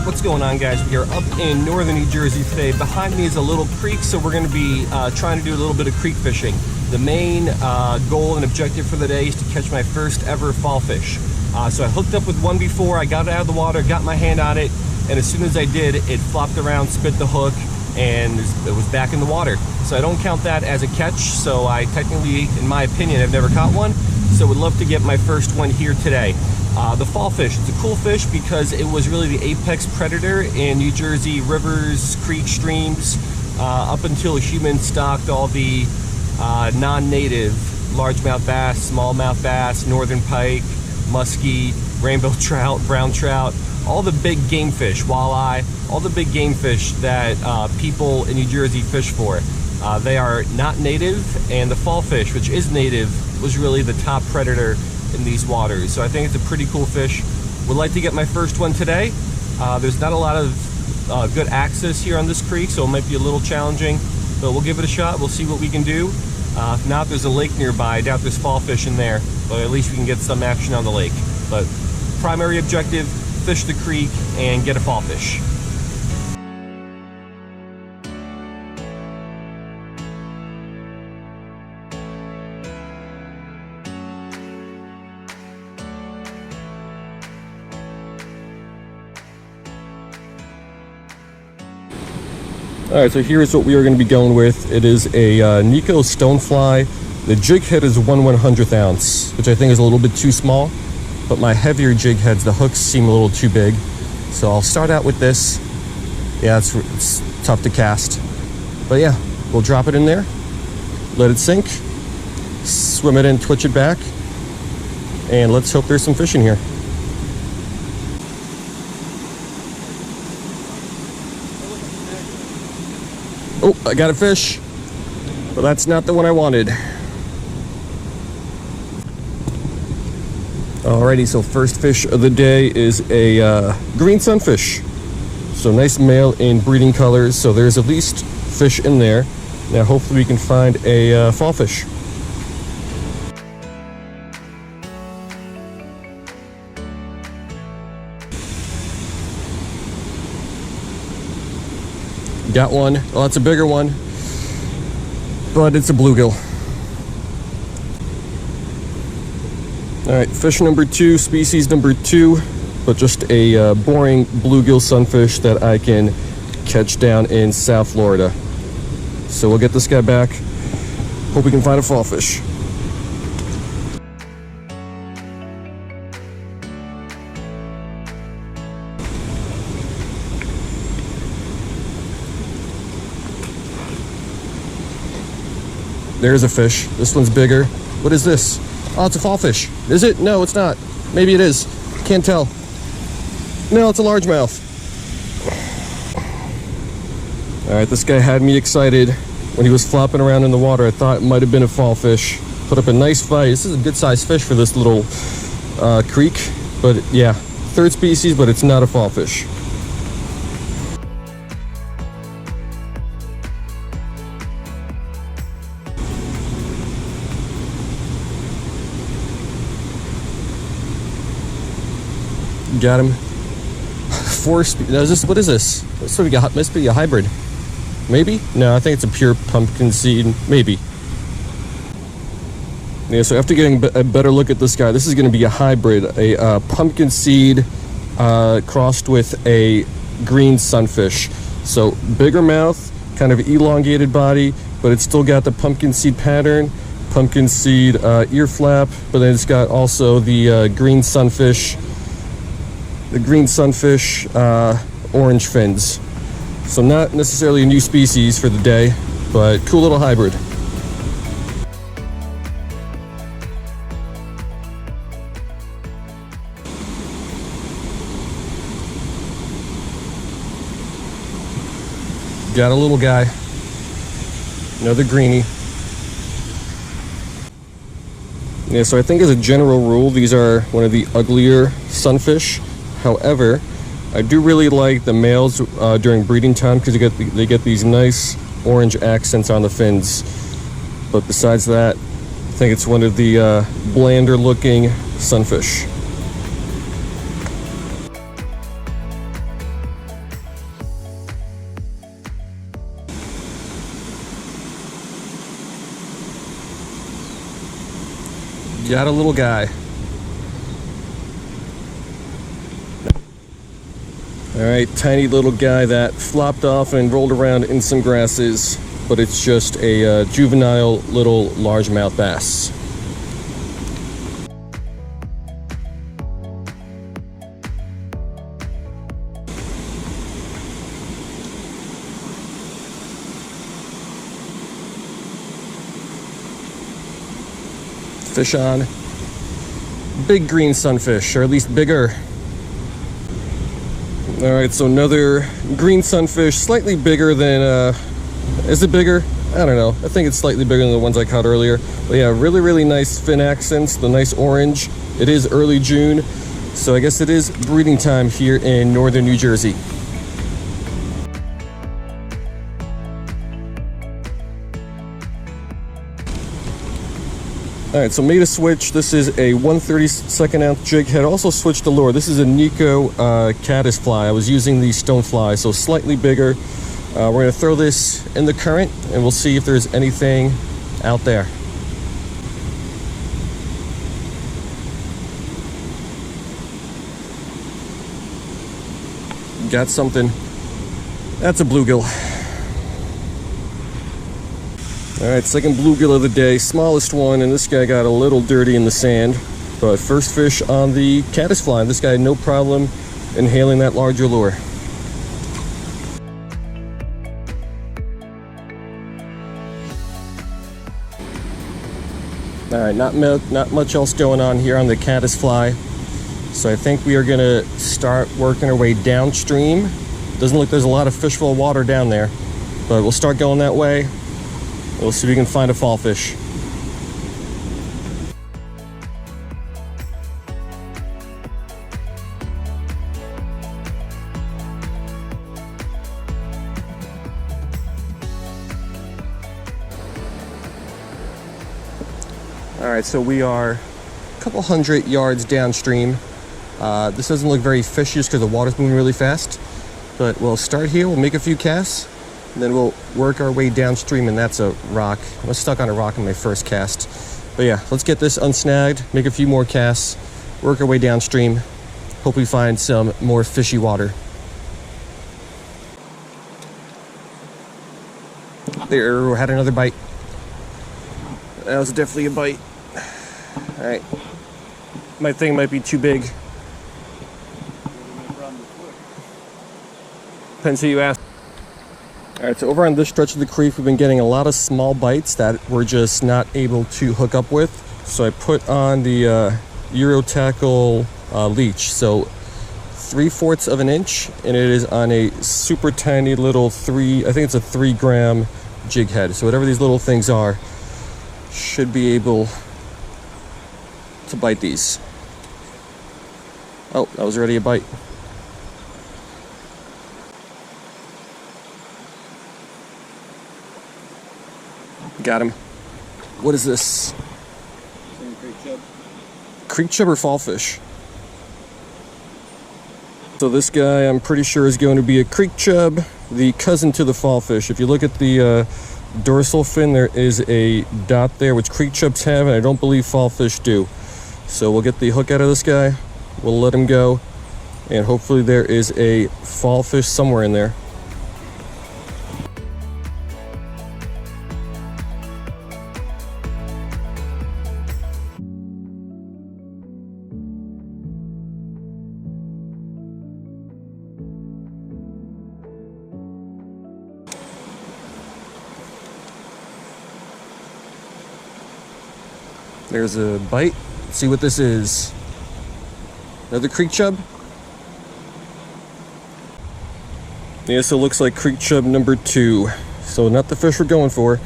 Alright, what's going on, guys? We are up in northern New Jersey today. Behind me is a little creek, so we're going to be trying to do a little bit of creek fishing. The main goal and objective for the day is to catch my first ever fall fish. So I hooked up with one before, I got it out of the water, got my hand on it, and as soon as I did, it flopped around, spit the hook, and it was back in the water. So I don't count that as a catch, so I technically, in my opinion, have never caught one. So would love to get my first one here today. The fall fish, it's a cool fish because it was really the apex predator in New Jersey rivers, creeks, streams, up until humans stocked all the non-native largemouth bass, smallmouth bass, northern pike, musky, rainbow trout, brown trout, all the big game fish, walleye, all the big game fish that people in New Jersey fish for. They are not native, and the fall fish, which is native, was really the top predator in these waters. So I think it's a pretty cool fish. Would like to get my first one today. There's not a lot of good access here on this creek, so it might be a little challenging, but we'll give it a shot. We'll see what we can do. If not, there's a lake nearby. I doubt there's fall fish in there, but at least we can get some action on the lake. But primary objective, fish the creek and get a fall fish. Alright, so here's what we are going to be going with. It is a Nico stonefly. The jig head is 1/100th ounce, which I think is a little bit too small, but my heavier jig heads, the hooks seem a little too big. So I'll start out with this. Yeah, it's tough to cast. But yeah, we'll drop it in there, let it sink, swim it in, twitch it back, and let's hope there's some fish in here. Oh, I got a fish, but that's not the one I wanted. Alrighty, so first fish of the day is a green sunfish. So nice male in breeding colors, so there's at least fish in there. Now hopefully we can find a fall fish. Got one. Well, that's a bigger one, but it's a bluegill. All right, fish number 2, species number 2, but just a boring bluegill sunfish that I can catch down in South Florida. So we'll get this guy back. Hope we can find a fall fish. There's a fish. This one's bigger. What is this? Oh, it's a fall fish. Is it? No, it's not. Maybe it is. Can't tell. No, it's a largemouth. All right, this guy had me excited when he was flopping around in the water. I thought it might have been a fall fish. Put up a nice fight. This is a good sized fish for this little creek. But yeah, third species, but it's not a fall fish. Got him. What is this? Must be a hybrid. Maybe? No, I think it's a pure pumpkin seed. Maybe. Yeah, so after getting a better look at this guy, this is going to be a hybrid, a pumpkin seed crossed with a green sunfish. So bigger mouth, kind of elongated body, but it's still got the pumpkin seed pattern, pumpkin seed ear flap, but then it's got also the green sunfish. The green sunfish, orange fins. So not necessarily a new species for the day, but cool little hybrid. Got a little guy. Another greenie. Yeah, so I think as a general rule, these are one of the uglier sunfish. However, I do really like the males during breeding time because they get these nice orange accents on the fins. But besides that, I think it's one of the blander looking sunfish. Got a little guy. Alright, tiny little guy that flopped off and rolled around in some grasses, but it's just a juvenile little largemouth bass. Fish on. Big green sunfish, or at least bigger. Alright, so another green sunfish, slightly bigger than, is it bigger? I don't know. I think it's slightly bigger than the ones I caught earlier. But yeah, really, really nice fin accents, the nice orange. It is early June, so I guess it is breeding time here in northern New Jersey. Alright, so made a switch. This is a 1/32 ounce jig head. Also switched the lure. This is a Nico caddisfly. I was using the stonefly, so slightly bigger. We're going to throw this in the current and we'll see if there's anything out there. Got something. That's a bluegill. Alright, second bluegill of the day, smallest one, and this guy got a little dirty in the sand. But first fish on the caddisfly. This guy had no problem inhaling that larger lure. Alright, not much else going on here on the caddisfly. So I think we are going to start working our way downstream. Doesn't look there's a lot of fishbowl water down there, but we'll start going that way. We'll see if we can find a fall fish. Alright, so we are a couple hundred yards downstream. This doesn't look very fishy just because the water's moving really fast. But we'll start here, we'll make a few casts, and then we'll work our way downstream, and that's a rock. I was stuck on a rock in my first cast. But yeah, let's get this unsnagged, make a few more casts, work our way downstream, hope we find some more fishy water. There, had another bite. That was definitely a bite. Alright. My thing might be too big. Depends who you ask. Alright, so over on this stretch of the creek, we've been getting a lot of small bites that we're just not able to hook up with. So I put on the Euro tackle leech. So 3/4 of an inch, and it is on a super tiny little I think it's a 3 gram jig head. So whatever these little things are, should be able to bite these. Oh, that was already a bite. Got him. What is this? Creek chub. Creek chub or fallfish? So this guy, I'm pretty sure, is going to be a creek chub, the cousin to the fallfish. If you look at the dorsal fin, there is a dot there, which creek chubs have, and I don't believe fallfish do. So we'll get the hook out of this guy, we'll let him go, and hopefully there is a fallfish somewhere in there. There's a bite. Let's see what this is. Another creek chub? Yeah, so it looks like creek chub number 2. So not the fish we're going for,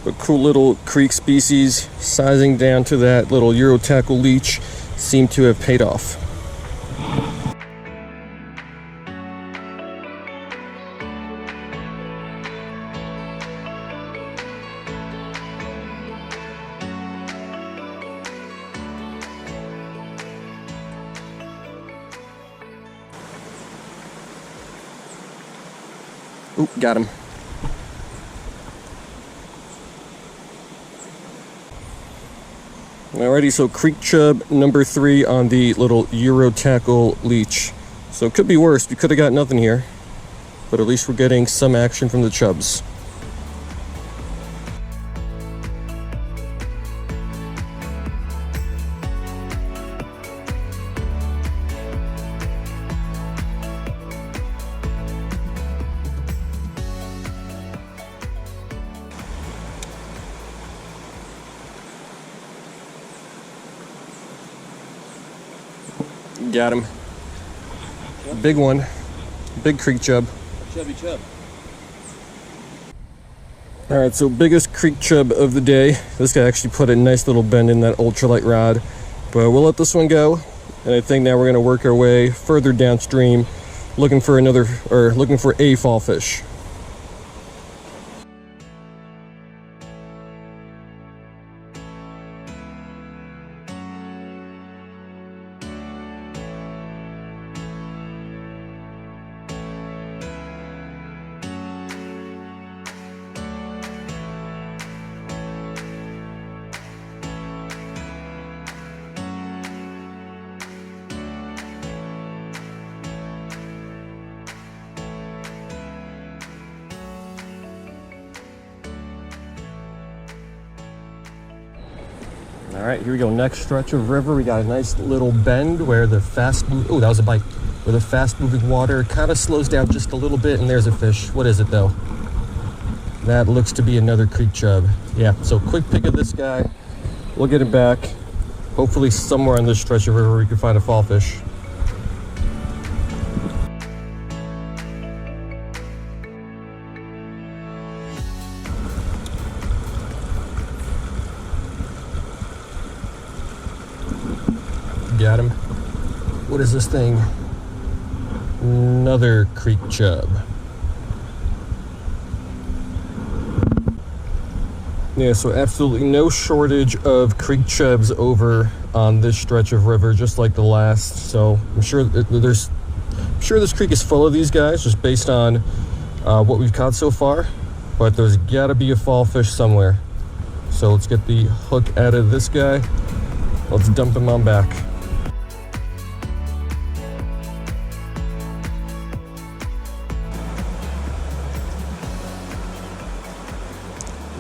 but cool little creek species. Sizing down to that little Euro tackle leech seemed to have paid off. Oop, got him. Alrighty, so creek chub number 3 on the little Euro tackle leech. So it could be worse. We could have got nothing here, but at least we're getting some action from the chubs. Got him. Big one. Big creek chub. Chubby chub. Alright, so biggest creek chub of the day. This guy actually put a nice little bend in that ultralight rod. But we'll let this one go. And I think now we're going to work our way further downstream looking for a fall fish. All right, here we go. Next stretch of river. We got a nice little bend where the that was a bite. Where the fast-moving water kind of slows down just a little bit, and there's a fish. What is it though? That looks to be another creek chub. Yeah. So quick pick of this guy. We'll get him back. Hopefully, somewhere on this stretch of river, we can find a fall fish. Got him. What is this thing? Another creek chub. Yeah, so absolutely no shortage of creek chubs over on this stretch of river, just like the last. So I'm sure this creek is full of these guys, just based on what we've caught so far. But there's got to be a fall fish somewhere. So let's get the hook out of this guy. Let's dump him on back.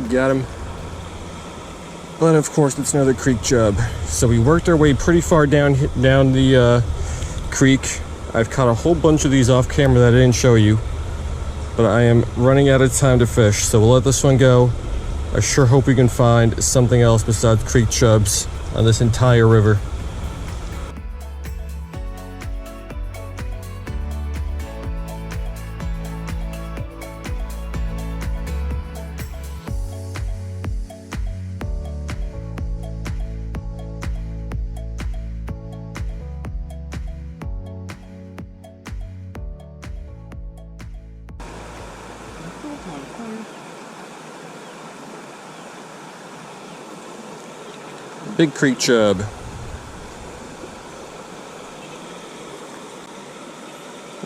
Got him. But of course, it's another creek chub. So we worked our way pretty far down the creek. I've caught a whole bunch of these off camera that I didn't show you, but I am running out of time to fish, so we'll let this one go. I sure hope we can find something else besides creek chubs on this entire river. Big creek chub.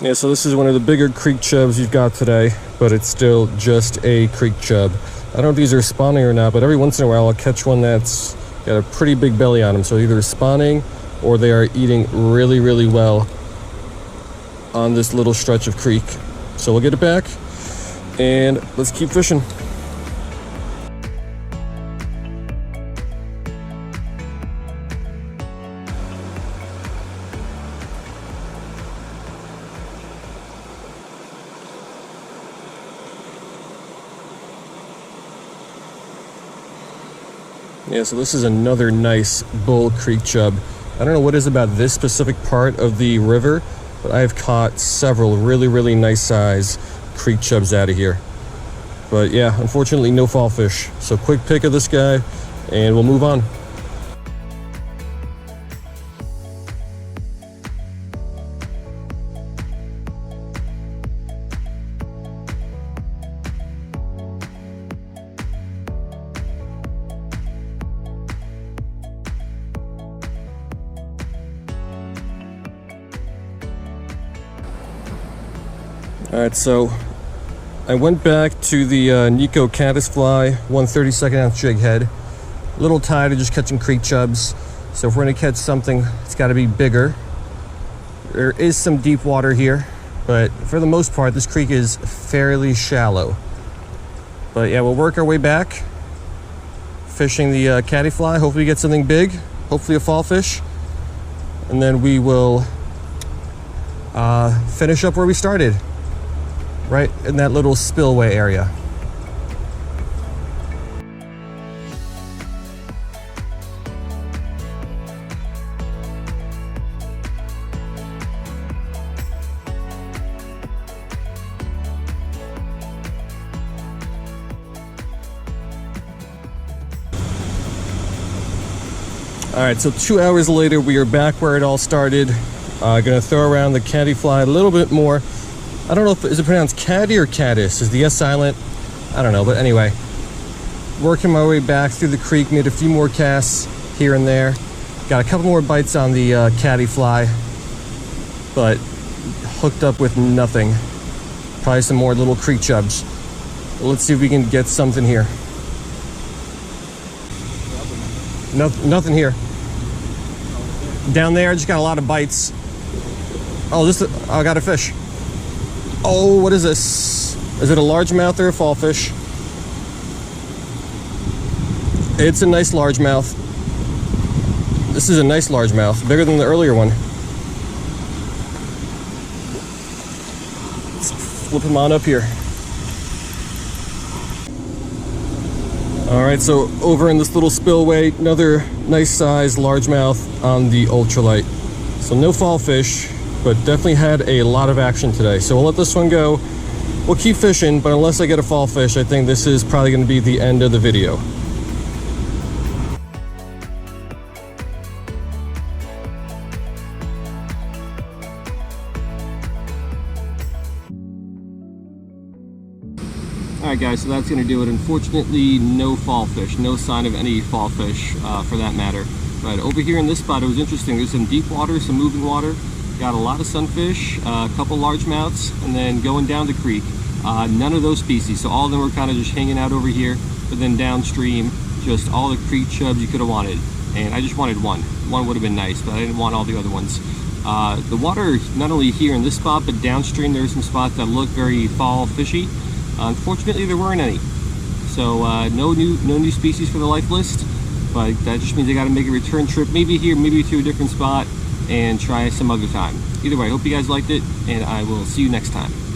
Yeah, so this is one of the bigger creek chubs you've got today, but it's still just a creek chub. I don't know if these are spawning or not, but every once in a while I'll catch one that's got a pretty big belly on them. So either spawning or they are eating really, really well on this little stretch of creek. So we'll get it back and let's keep fishing. Yeah, so this is another nice bull creek chub. I don't know what it is about this specific part of the river, but I have caught several really, really nice size creek chubs out of here. But yeah, unfortunately no fall fish. So quick pick of this guy and we'll move on. Alright, so I went back to the Nico caddisfly 132nd ounce jig head, little tired of just catching creek chubs. So if we're gonna catch something, it's gotta be bigger. There is some deep water here, but for the most part, this creek is fairly shallow. But yeah, we'll work our way back, fishing the caddy fly, hopefully get something big, hopefully a fall fish, and then we will finish up where we started, right in that little spillway area. All right, so 2 hours later, we are back where it all started. Gonna throw around the caddy fly a little bit more. I don't know if, is it pronounced caddy or caddis? Is the S silent? I don't know, but anyway. Working my way back through the creek, made a few more casts here and there. Got a couple more bites on the caddy fly, but hooked up with nothing. Probably some more little creek chubs. Let's see if we can get something here. Nothing here. Down there, I just got a lot of bites. Oh, I got a fish. Oh, what is this? Is it a largemouth or a fallfish? It's a nice largemouth. This is a nice largemouth, bigger than the earlier one. Let's flip him on up here. All right, so over in this little spillway, another nice size largemouth on the ultralight. So no fall fish, but definitely had a lot of action today. So we'll let this one go. We'll keep fishing, but unless I get a fall fish, I think this is probably gonna be the end of the video. Alright guys, so that's going to do it. Unfortunately, no fall fish, no sign of any fall fish for that matter. But over here in this spot, it was interesting. There's some deep water, some moving water. Got a lot of sunfish, a couple largemouths, and then going down the creek, none of those species. So all of them were kind of just hanging out over here, but then downstream, just all the creek chubs you could have wanted. And I just wanted one. One would have been nice, but I didn't want all the other ones. The water, not only here in this spot, but downstream, there's some spots that look very fall fishy. Unfortunately, there weren't any. So no new species for the life list, but that just means I got to make a return trip, maybe here, maybe to a different spot, and try some other time. Either way, I hope you guys liked it, and I will see you next time.